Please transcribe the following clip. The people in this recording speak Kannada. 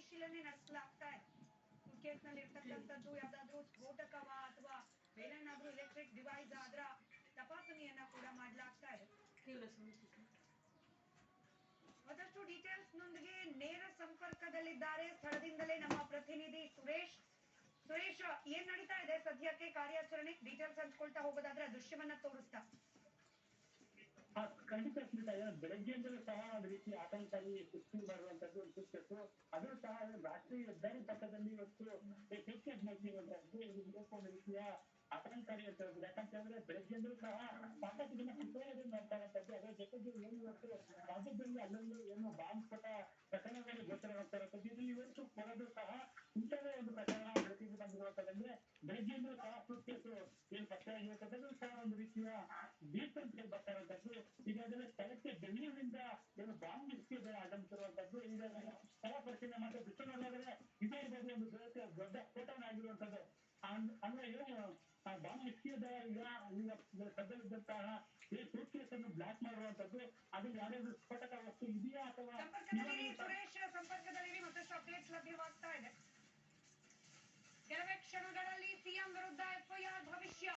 ಪರಿಶೀಲನೆ ನಡೆಸಲಾಗ್ತಾ ಇದೆ. ಸುಟ್ಕೇಸ್ ನಲ್ಲಿ ಇರ್ತಕ್ಕಂಥದ್ದು ಯಾವ್ದಾದ್ರು ಸ್ಫೋಟಕವ ಅಥವಾ ಬೇರೇನಾದ್ರೂ ಎಲೆಕ್ಟ್ರಿಕ್ ಡಿವೈಸ್ ಆದ್ರ ತಪಾಸಣೆಯನ್ನ ಕೂಡ ಮಾಡಲಾಗ್ತಾ ಇದೆ. ಮತ್ತಷ್ಟು ಡೀಟೇಲ್ಸ್ ನೊಂದಿಗೆ ನೇರ ಸಂಪರ್ಕದಲ್ಲಿದ್ದಾರೆ ಸ್ಥಳದಿಂದಲೇ ನಮ್ಮ ಪ್ರತಿನಿಧಿ ಸುರೇಶ್. ಸುರೇಶ್, ಏನ್ ನಡೀತಾ ಇದೆ ಸದ್ಯಕ್ಕೆ ಕಾರ್ಯಾಚರಣೆ? ಡೀಟೇಲ್ಸ್ ಹಂಚ್ಕೊಳ್ತಾ ಹೋಗೋದಾದ್ರೆ ದೃಶ್ಯವನ್ನ ತೋರಿಸ್ತಾ. ಖಂಡಿತ ಸ್ಮಿತಾ, ಬೆಳಗ್ಗೆಯಿಂದಲೂ ಸಹ ಒಂದು ರೀತಿ ಆತಂಕಕಾರಿ ಸುದ್ದಿ ಬರುವಂತದ್ದು ಸುತ್ತಿತ್ತು. ಅದು ಸಹ ರಾಷ್ಟ್ರೀಯ ಹೆದ್ದಾರಿ ಪಕ್ಕದಲ್ಲಿ ಇವತ್ತು ಟಿಕೆಟ್ ನಡೆಸಿರುವಂತದ್ದು ಒಂದು ರೀತಿಯ ಆತಂಕಕಾರಿ ಅಂತ ಹೇಳ್ಬೋದು. ಯಾಕಂತಂದ್ರೆ ಬೆಳಗ್ಗೆಯಿಂದಲೂ ಸಹ ಸಾಕಷ್ಟು ಜನ ಕುತೂಹಲದಿಂದ ನೋಡ್ತಾ ಇರುವಂತದ್ದು. ಅದರ ಜೊತೆಗೆ ಏನು ಇವತ್ತು ರಾಜ್ಯದಲ್ಲಿ ಅಲ್ಲಲ್ಲಿ ಏನು ಬಾಂಬ್ ಸ್ಫೋಟ ಪ್ರಕರಣಗಳು ಗೋಚರವಾಗ್ತಾ ಇರುವಂತದ್ದು. ಇದು ಇವತ್ತು ಬರೋದು ಸಹ ಇಂಥದೇ ಒಂದು ಪ್ರಕರಣ ಬೆಳಕಿಗೆ ಬಂದಿರುವಂತದ್ದಂದ್ರೆ ಬೆಳಗ್ಗೆಯಿಂದಲೂ ಸಹ ಸುತ್ತೇಸು ಏನು ಪತ್ತೆಯಾಗಿರುವಂತದ್ದು ಸಹ ಒಂದು ರೀತಿಯ ಡೀಪ್ ಅಂತ ಬರ್ತಾ ಇರುವಂತದ್ದು. ಈಗಾಗಲೇ ಸ್ಥಳಕ್ಕೆ ಬೆಂಗಳೂರಿನಿಂದ ಏನು ಬಾಂಬ್ ನಿಷ್ಕ್ರಿಯ ಆಗಮಿಸಿರುವಂತದ್ದು. ಈಗಾಗಲೇ ಸ್ಥಳ ಪರಿಶೀಲನೆ ಮಾಡಿ ದೃಶ್ಯ ನೋಡಿದ್ರೆ ಇದೇ ಇರ್ಬೋದು ಒಂದು ದೊಡ್ಡ ಸ್ಫೋಟನ ಆಗಿರುವಂತದ್ದು. ಅಂದ್ರೆ ಏನು ಬಾಂಬ್ ನಿಷ್ಕ್ರಿಯದ ಈಗ ಸದ್ಯವಿದ್ದಂತಹ ಈ ಸೂಟ್ ಕೇಸ್ ಅನ್ನು ಬ್ಲಾಕ್ ಮಾಡಿರುವಂತದ್ದು. ಅದು ಯಾವ್ದಾದ್ರು ಸ್ಫೋಟಕ ವಸ್ತು ಇದೆಯಾ ಅಥವಾ ಸುರೇಶ್ ಸಂಪರ್ಕದಲ್ಲಿ ಮತ್ತಷ್ಟು ಅಪ್ಡೇಟ್ಸ್ ಲಭ್ಯವಾಗ್ತಾ ಇದೆ. ಕೆಲವೇ ಕ್ಷಣಗಳಲ್ಲಿ ಸಿಎಂ ವಿರುದ್ಧ ಎಫ್ಐಆರ್ ಭವಿಷ್ಯ.